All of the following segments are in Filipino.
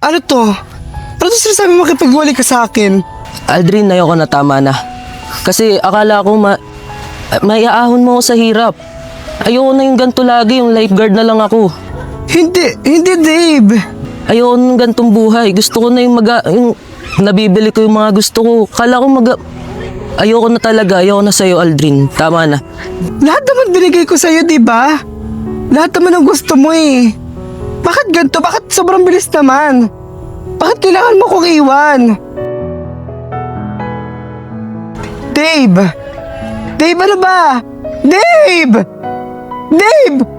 Ano to? Ano to sinasabi mo makipagwali ka sa akin? Aldrin, ayoko na, tama na. Kasi akala ko maiaahon mo ako sa hirap. Ayoko na yung ganito lagi, yung lifeguard na lang ako. Hindi Dave. Ayoko ng gantong buhay. Gusto ko na yung yung nabibili ko yung mga gusto ko. Kala ko ayoko na talaga. Ayoko na sa'yo, Aldrin. Tama na. Lahat naman binigay ko sa'yo, di ba? Lahat naman ang gusto mo eh. Bakit ganito? Bakit sobrang bilis naman? Bakit kailangan mo kong iwan? Dave! Dave, ano ba? Dave! Dave!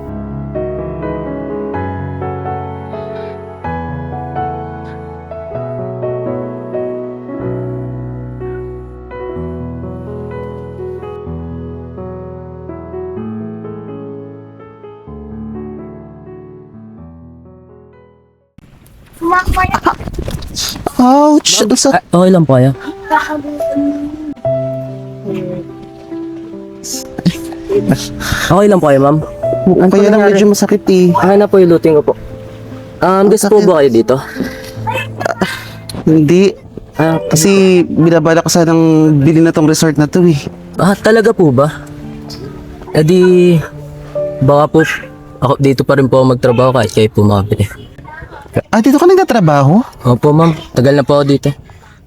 Ouch! Ang sakit. Okay lang po kayo. Okay lang po kayo, ma'am. Kaya lang medyo masakit eh. Akin na po yung luting ko po. Gusto po ba kayo dito? Hindi. Kasi binabala ko sanang bilhin na tong resort na to eh. Talaga po ba? E di, baka po, ako dito pa rin po ako magtrabaho kahit kayo po makabili. Dito ka nagtatrabaho? Opo, ma'am. Tagal na po ako dito.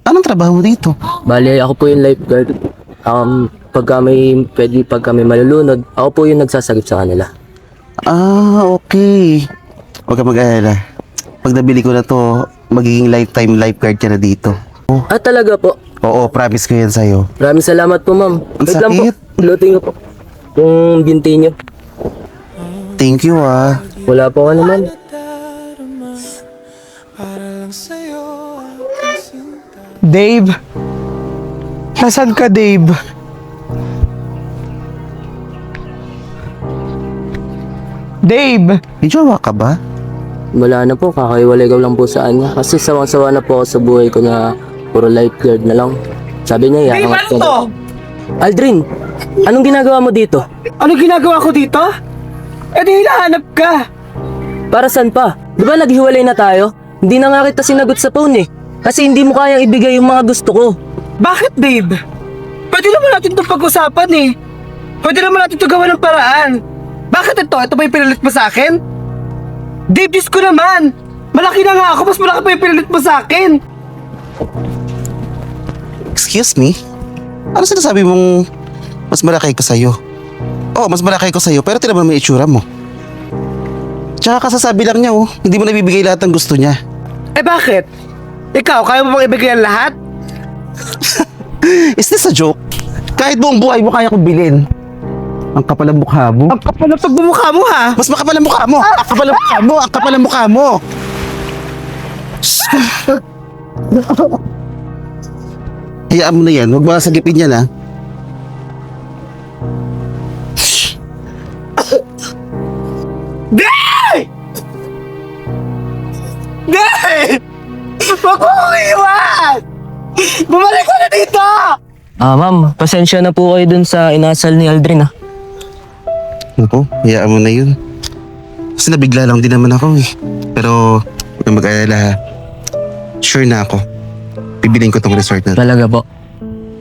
Anong trabaho mo dito? Bali, ako po yung lifeguard. Pagka may malulunod, ako po yung nagsasagip sa kanila. Okay. Huwag ka mag-alala. Pag nabili ko na to, magiging lifetime lifeguard ka na dito. Talaga po? Oo, promise ko yan sa'yo. Maraming salamat po, ma'am. Ang Wait lang po. sakit. Luting ko po. Kung binti nyo. Thank you ah. Wala po ka naman. Dave? Nasaan ka, Dave? Dave! May jowa ka ba? Wala na po, kakaiwalay ko lang po sa kanya. Kasi sawang-sawa na po ako sa buhay ko na puro lifeguard na lang. Sabi niya, Dave, ano to? Aldrin, anong ginagawa mo dito? Ano ginagawa ko dito? Di hinahanap ka. Para saan pa? Di ba naghiwalay na tayo? Hindi na nga kita sinagot sa phone eh. Kasi hindi mo kayang ibigay yung mga gusto ko. Bakit, Dave? Pwede naman natin itong pag-usapan eh. Pwede naman natin ito gawa ng paraan. Bakit ito? Ito ba yung pinalit mo sa akin? Dave, Diyos ko naman! Malaki na nga ako, mas malaki pa yung pinalit mo sa akin! Excuse me? Ano sinasabi mong mas malaki ko sa'yo? Oo, mas malaki ko sa'yo, pero tinaman mo yung itsura mo. Tsaka kasasabi lang niya hindi mo nabibigay lahat ng gusto niya. Bakit? Ikaw, kaya mo bang ibigay ang lahat? Is this a joke? Kahit buong buhay mo kaya kong bilhin. Ang kapal ang mukha mo. Ang kapal ang pagmumukha mo ha? Mas makapal ang mukha mo. Ang kapal ang mukha mo. Ang kapal ang mukha mo. Hayaan mo na yan. Huwag mga sagipin yan ha. Day! Day! Huwag mo kong iwan! Bumalik ko na dito! Ma'am, pasensya na po kayo dun sa inasal ni Aldrin Naku, hayaan mo na yun. Kasi nabigla lang din naman ako eh. Pero, huwag kang mag-alala ha. Sure na ako. Bibilin ko tong resort na to. Talaga po.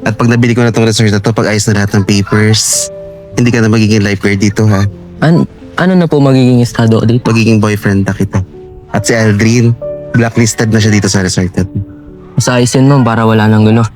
At pag nabili ko na tong resort na to, pag ayos na lahat ng papers, hindi ka na magiging lifeguard dito ha. Ano na po magiging estado dito? Magiging boyfriend na kita. At si Aldrin, blacklisted na siya dito sa resort na to. Mas ayos yun, ma'am, para wala nang gulo.